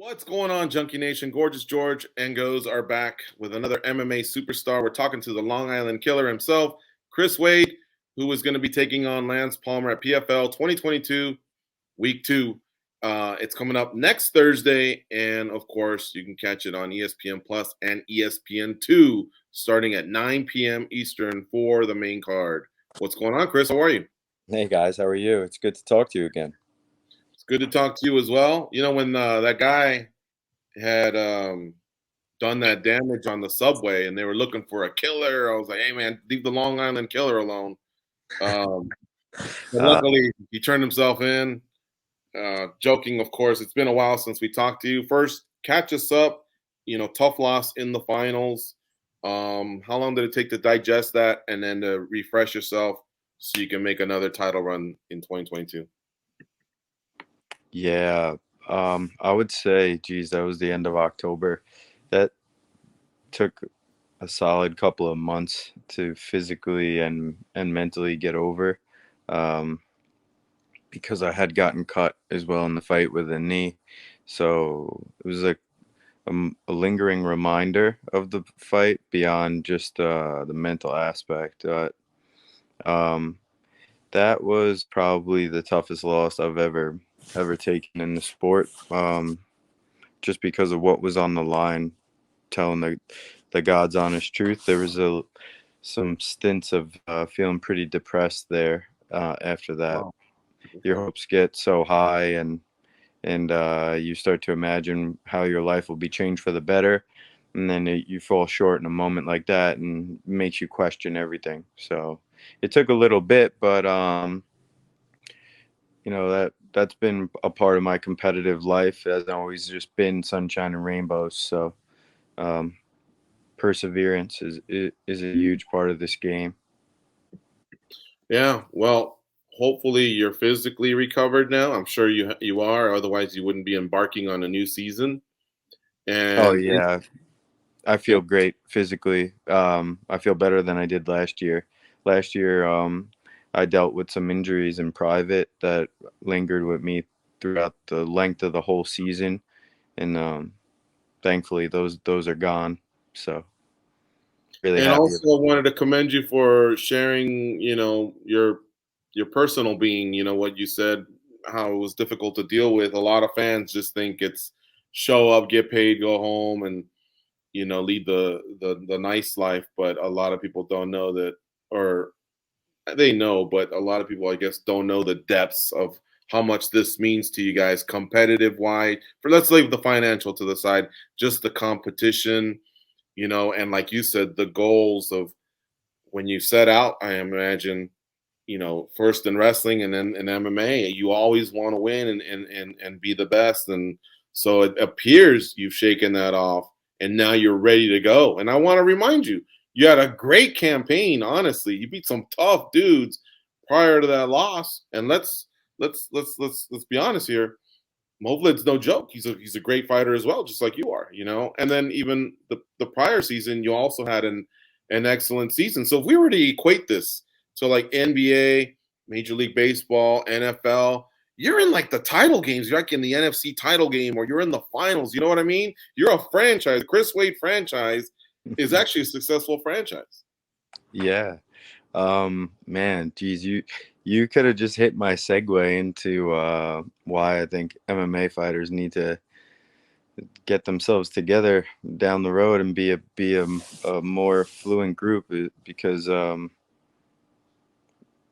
What's going on, Junkie Nation? Gorgeous George and Goze are back with another MMA superstar. We're talking to the Long Island Killer himself, Chris Wade, who is going to be taking on Lance Palmer at PFL 2022, Week 2. It's coming up next Thursday, and of course, you can catch it on ESPN Plus and ESPN2 starting at 9 p.m. Eastern for the main card. What's going on, Chris? How are you? Hey guys, how are you? It's good to talk to you again. It's good to talk to you as well. You know, when that guy had done that damage on the subway and they were looking for a killer, I was like, hey, man, leave the Long Island Killer alone. But luckily, he turned himself in. Joking, of course. It's been a while since we talked to you. First, catch us up. Tough loss in the finals. How long did it take to digest that and then to refresh yourself so you can make another title run in 2022? Yeah, I would say, geez, that was the end of October. That took a solid couple of months to physically and mentally get over, because I had gotten cut as well in the fight with a knee. So it was like a lingering reminder of the fight beyond just the mental aspect. That was probably the toughest loss I've ever taken in the sport, just because of what was on the line. Telling the God's honest truth, there was some stints of feeling pretty depressed there after that. Wow. Your hopes get so high, and you start to imagine how your life will be changed for the better, and then you fall short in a moment like that and makes you question everything. So it took a little bit, but that's been a part of my competitive life. It hasn't always just been sunshine and rainbows. So perseverance is a huge part of this game. Yeah, well, hopefully you're physically recovered now. I'm sure you are. Otherwise, you wouldn't be embarking on a new season. Oh And yeah, I feel great physically. I feel better than I did last year. Last year, I dealt with some injuries in private that lingered with me throughout the length of the whole season, and thankfully those are gone. So really and happy. also I wanted to commend you for sharing, your personal being, what you said, how it was difficult to deal with. A lot of fans just think it's show up, get paid, go home, and lead the nice life. But a lot of people don't know that, or they know, but a lot of people, I guess, don't know the depths of how much this means to you guys, competitive wide. For let's leave the financial to the side, just the competition, and like you said, the goals of when you set out. I imagine, first in wrestling and then in MMA, you always want to win and be the best. And so it appears you've shaken that off, and now you're ready to go. And I want to remind you, you had a great campaign. Honestly, you beat some tough dudes prior to that loss. And let's be honest here. Movlin's no joke. He's a great fighter as well, just like you are. And then even the prior season, you also had an excellent season. So if we were to equate this to like NBA, Major League Baseball, NFL, you're in like the title games. You're like in the NFC title game, or you're in the finals. You know what I mean? You're a franchise. Chris Wade franchise is actually a successful franchise. Yeah. Man, geez, you could have just hit my segue into why I think MMA fighters need to get themselves together down the road and be a more fluent group, because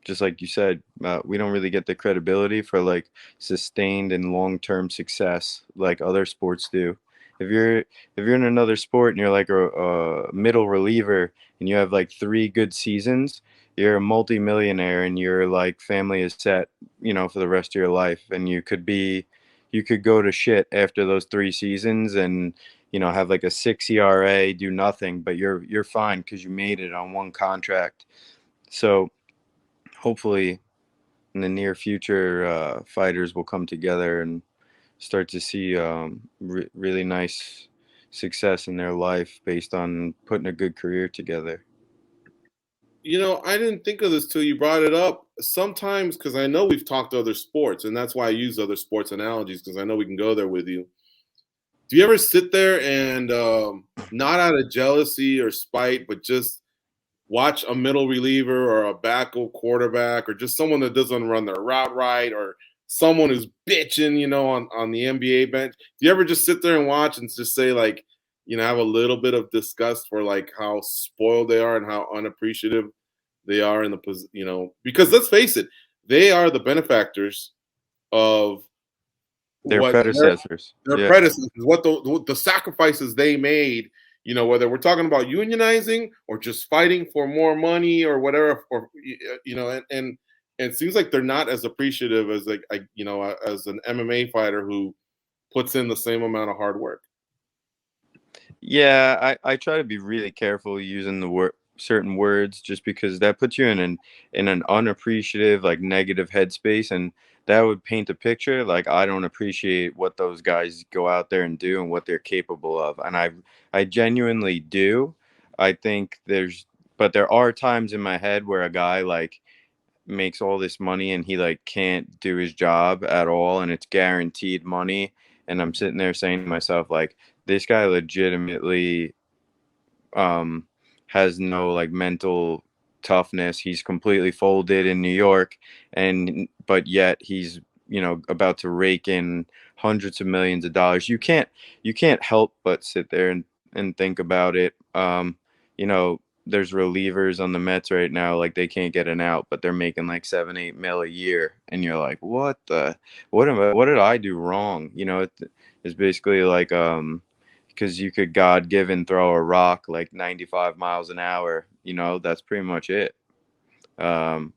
just like you said, we don't really get the credibility for like sustained and long-term success like other sports do. If you're in another sport and you're like a middle reliever and you have like 3 good seasons, you're a multimillionaire and your like family is set, for the rest of your life. And you could go to shit after those 3 seasons and have like a 6 ERA, do nothing, but you're fine because you made it on one contract. So hopefully in the near future, fighters will come together and start to see really nice success in their life based on putting a good career together. I didn't think of this till you brought it up. Sometimes, because I know we've talked to other sports, and that's why I use other sports analogies, because I know we can go there with you. do you ever sit there and not out of jealousy or spite, but just watch a middle reliever or a backup quarterback or just someone that doesn't run their route right or someone who's bitching, on the NBA bench? Do you ever just sit there and watch and just say like, have a little bit of disgust for like how spoiled they are and how unappreciative they are in because let's face it, they are the benefactors of Their what predecessors. their Yeah. predecessors, what the sacrifices they made, whether we're talking about unionizing or just fighting for more money or whatever, or and it seems like they're not as appreciative as as an MMA fighter who puts in the same amount of hard work. Yeah, I try to be really careful using the certain words just because that puts you in an unappreciative, like negative headspace, and that would paint a picture like I don't appreciate what those guys go out there and do and what they're capable of. And I genuinely do. I think but there are times in my head where a guy like makes all this money and he like can't do his job at all and it's guaranteed money, and I'm sitting there saying to myself like this guy legitimately um has no like mental toughness. He's completely folded in New York, and but yet he's about to rake in hundreds of millions of dollars. You can't help but sit there and think about it. There's relievers on the Mets right now, like they can't get an out, but they're making like 7-8 mil a year, and you're like, what did I do wrong? It's basically like because you could God given throw a rock like 95 miles an hour. That's pretty much it. Um,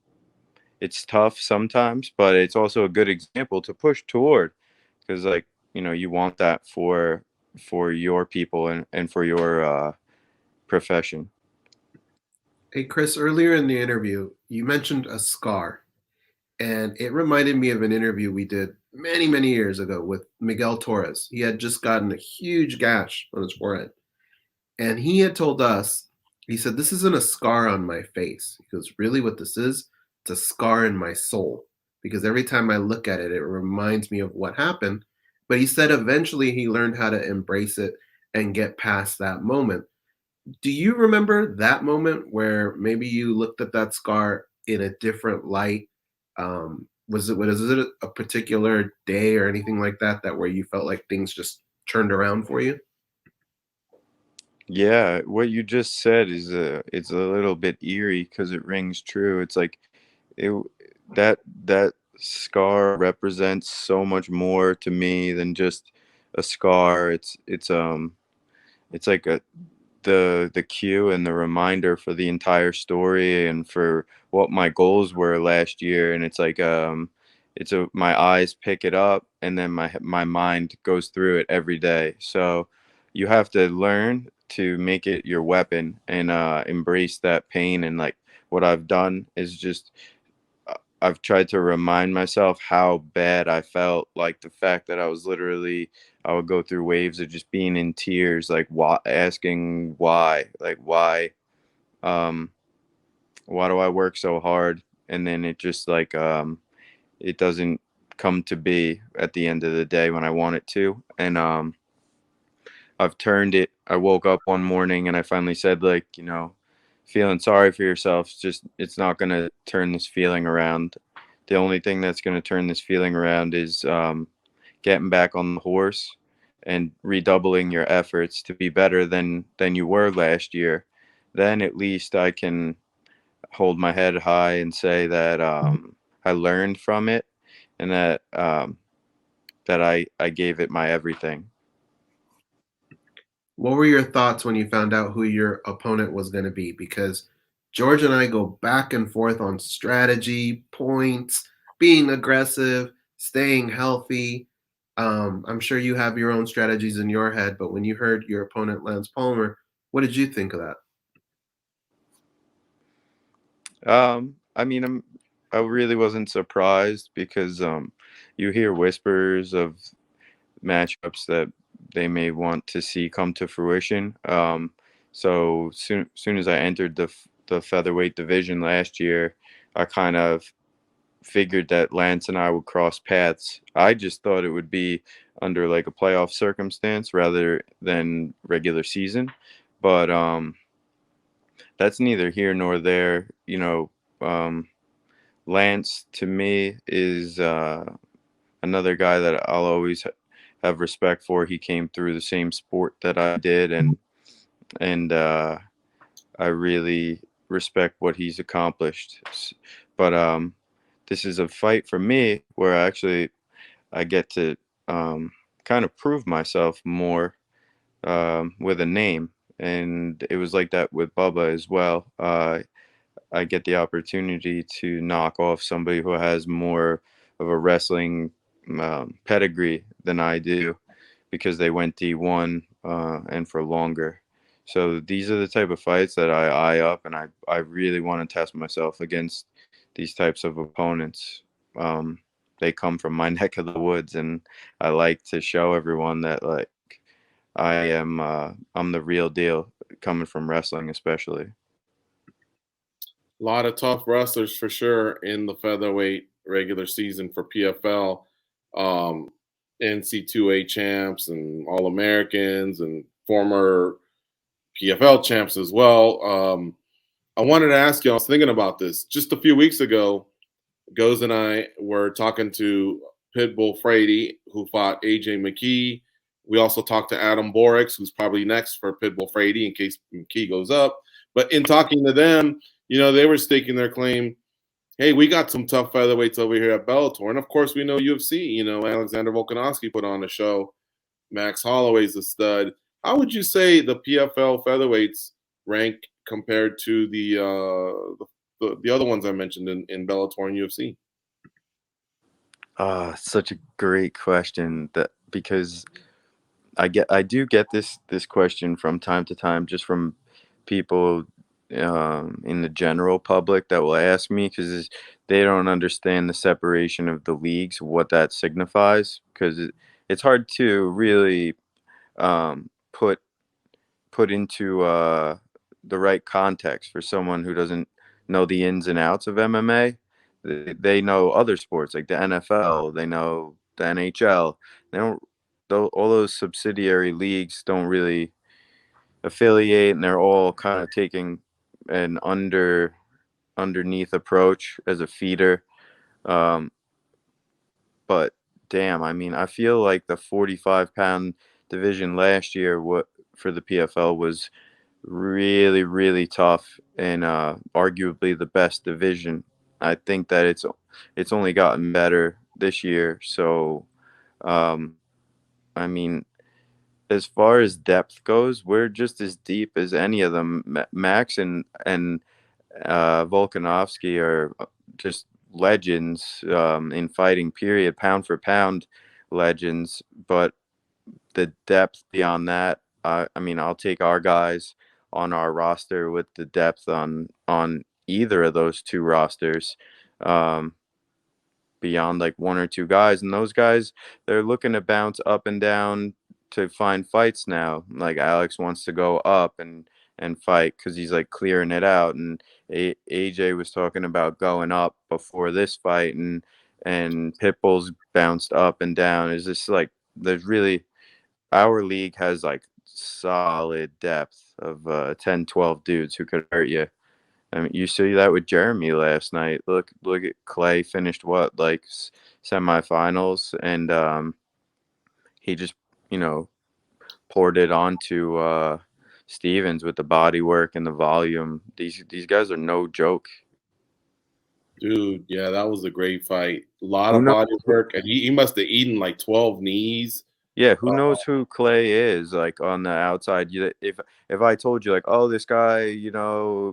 it's tough sometimes, but it's also a good example to push toward because like you want that for your people and for your profession. Hey, Chris, earlier in the interview, you mentioned a scar, and it reminded me of an interview we did many, many years ago with Miguel Torres. He had just gotten a huge gash on his forehead, and he had told us, he said, "This isn't a scar on my face." He goes, "Really, what this is, it's a scar in my soul, because every time I look at it, it reminds me of what happened." But he said eventually he learned how to embrace it and get past that moment. Do you remember that moment where maybe you looked at that scar in a different light? Was it a particular day or anything like that where you felt like things just turned around for you? Yeah, what you just said is it's a little bit eerie because it rings true. It's like it that scar represents so much more to me than just a scar. It's like the cue and the reminder for the entire story and for what my goals were last year. And it's like my eyes pick it up and then my mind goes through it every day. So you have to learn to make it your weapon and embrace that pain. And like what I've done is just I've tried to remind myself how bad I felt. Like the fact that I would go through waves of just being in tears, like asking why, like um, why do I work so hard? And then it just like, it doesn't come to be at the end of the day when I want it to. And, I've turned it. I woke up one morning and I finally said, like, feeling sorry for yourself. It's not going to turn this feeling around. The only thing that's going to turn this feeling around is getting back on the horse and redoubling your efforts to be better than you were last year. Then at least I can hold my head high and say that I learned from it and that I gave it my everything. What were your thoughts when you found out who your opponent was going to be? Because George and I go back and forth on strategy, points, being aggressive, staying healthy. I'm sure you have your own strategies in your head, but when you heard your opponent, Lance Palmer, what did you think of that? I mean, I really wasn't surprised because you hear whispers of matchups that they may want to see come to fruition. So soon as I entered the featherweight division last year, I kind of figured that Lance and I would cross paths. I just thought it would be under like a playoff circumstance rather than regular season. But that's neither here nor there. Lance to me is another guy that I'll always have respect for. He came through the same sport that I did, and I really respect what he's accomplished. But this is a fight for me where I get to kind of prove myself more with a name, and it was like that with Bubba as well. I get the opportunity to knock off somebody who has more of a wrestling pedigree than I do because they went D1 and for longer. So these are the type of fights that I eye up, and I really want to test myself against these types of opponents. They come from my neck of the woods, and I like to show everyone that like I'm the real deal coming from wrestling, especially. A lot of tough wrestlers for sure in the featherweight regular season for PFL. NC2A champs and All Americans and former PFL champs as well. I wanted to ask you, I was thinking about this just a few weeks ago. Goze and I were talking to Pitbull Frady, who fought AJ McKee. We also talked to Adam Borix, who's probably next for Pitbull Frady in case McKee goes up. But in talking to them, they were staking their claim. Hey, we got some tough featherweights over here at Bellator. And of course, we know UFC. Alexander Volkanovski put on a show. Max Holloway's a stud. How would you say the PFL featherweights rank compared to the other ones I mentioned in Bellator and UFC? Such a great question because I do get this question from time to time, just from people in the general public that will ask me because they don't understand the separation of the leagues, what that signifies, because it's hard to really put into the right context for someone who doesn't know the ins and outs of MMA. They know other sports like the NFL, they know the NHL. They don't. All those subsidiary leagues don't really affiliate, and they're all kind of taking an underneath approach as a feeder. But damn, I mean, I feel like the 45-pound division last year, for the PFL, was really, really tough and arguably the best division. I think that it's only gotten better this year. So, I mean, as far as depth goes, we're just as deep as any of them. Max and Volkanovski are just legends in fighting, period, pound for pound legends. But the depth beyond that, I mean, I'll take our guys on our roster with the depth on either of those two rosters. Beyond like one or two guys, and those guys, they're looking to bounce up and down to find fights now. Like Alex wants to go up and fight because he's like clearing it out, and AJ was talking about going up before this fight, and Pitbull's bounced up and down. Is this like there's really our league has like solid depth of 10-12 dudes who could hurt you. I mean, you see that with Jeremy last night. Look at Clay, finished what, like semifinals, and he just poured it onto Stevens with the body work and the volume. These guys are no joke. Dude, yeah, that was a great fight. A lot of body work, and he must have eaten like 12 knees. Yeah, who knows who Clay is, like, on the outside? If I told you, like, oh, this guy,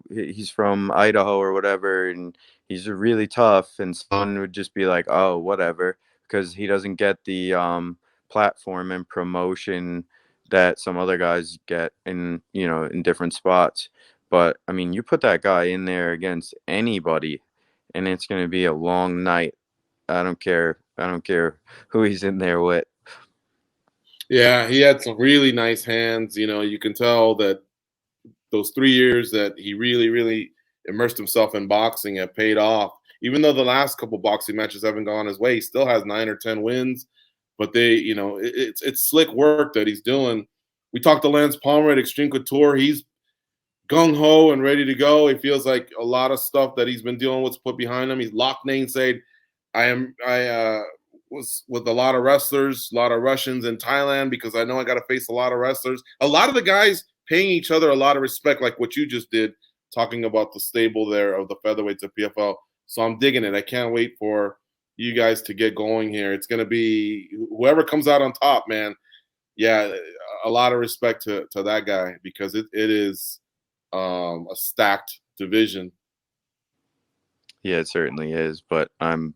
he's from Idaho or whatever, and he's really tough, and someone would just be like, oh, whatever, because he doesn't get the platform and promotion that some other guys get in different spots. But I mean, you put that guy in there against anybody, and it's going to be a long night. I don't care who he's in there with. Yeah, he had some really nice hands. You can tell that those 3 years that he really, really immersed himself in boxing have paid off. Even though the last couple boxing matches haven't gone his way, he still has 9 or 10 wins. but they, it's slick work that he's doing. We talked to Lance Palmer at Extreme Couture. He's gung ho and ready to go. It feels like a lot of stuff that he's been dealing with put behind him. He's locked name said, I was with a lot of wrestlers, a lot of Russians in Thailand, because I know I got to face a lot of wrestlers. A lot of the guys paying each other a lot of respect, like what you just did, talking about the stable there of the featherweights of PFL. So I'm digging it. I can't wait for you guys to get going here. It's going to be whoever comes out on top, man. Yeah, a lot of respect to that guy, because it is a stacked division. Yeah, it certainly is. But I'm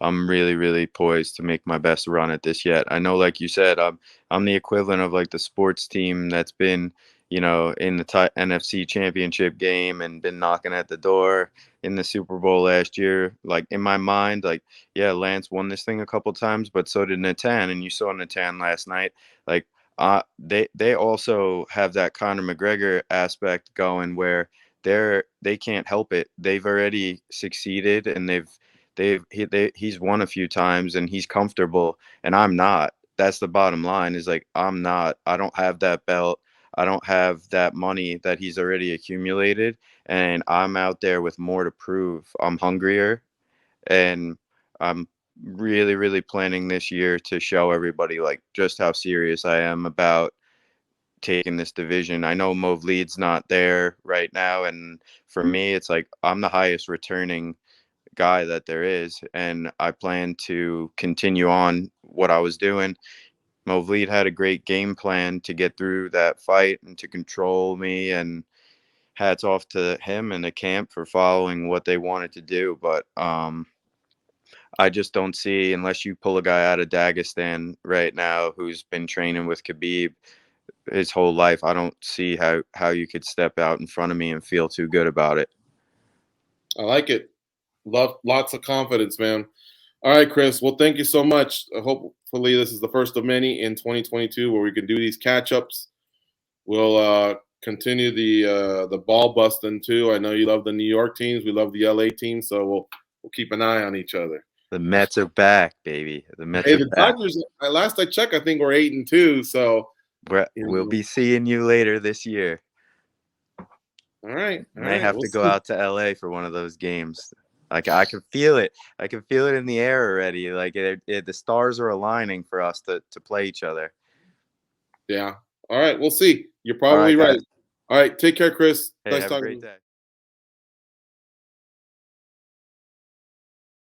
really, really poised to make my best run at this yet. I know, like you said, I'm the equivalent of like the sports team that's been, in the NFC Championship game and been knocking at the door in the Super Bowl last year. Like in my mind, like, yeah, Lance won this thing a couple times, but so did Natan, and you saw Natan last night. Like, they also have that Conor McGregor aspect going where they can't help it. They've already succeeded, and he's won a few times, and he's comfortable, and I'm not. That's the bottom line, is like, I'm not. I don't have that belt. I don't have that money that he's already accumulated, and I'm out there with more to prove. I'm hungrier, and I'm really, really planning this year to show everybody like just how serious I am about taking this division. I know Movleed's not there right now, and for me, it's like I'm the highest returning guy that there is, and I plan to continue on what I was doing. Movleed had a great game plan to get through that fight and to control me, and hats off to him and the camp for following what they wanted to do. But I just don't see, unless you pull a guy out of Dagestan right now who's been training with Khabib his whole life, I don't see how you could step out in front of me and feel too good about it. I like it. Lots of confidence, man. All right, Chris. Well, thank you so much. Hopefully this is the first of many in 2022 where we can do these catch-ups. We'll continue the ball busting too. I know you love the New York teams. We love the LA teams, so we'll keep an eye on each other. The Mets are back, baby. The Mets Hey, are the back. Dodgers, last I checked, I think we're 8-2. So We'll be seeing you later this year. All right. May have to go out to LA for one of those games. Like, I can feel it. I can feel it in the air already. Like the stars are aligning for us to play each other. Yeah. All right. We'll see. You're probably right. All right. Take care, Chris. Hey, Nice have a talking great to you. day.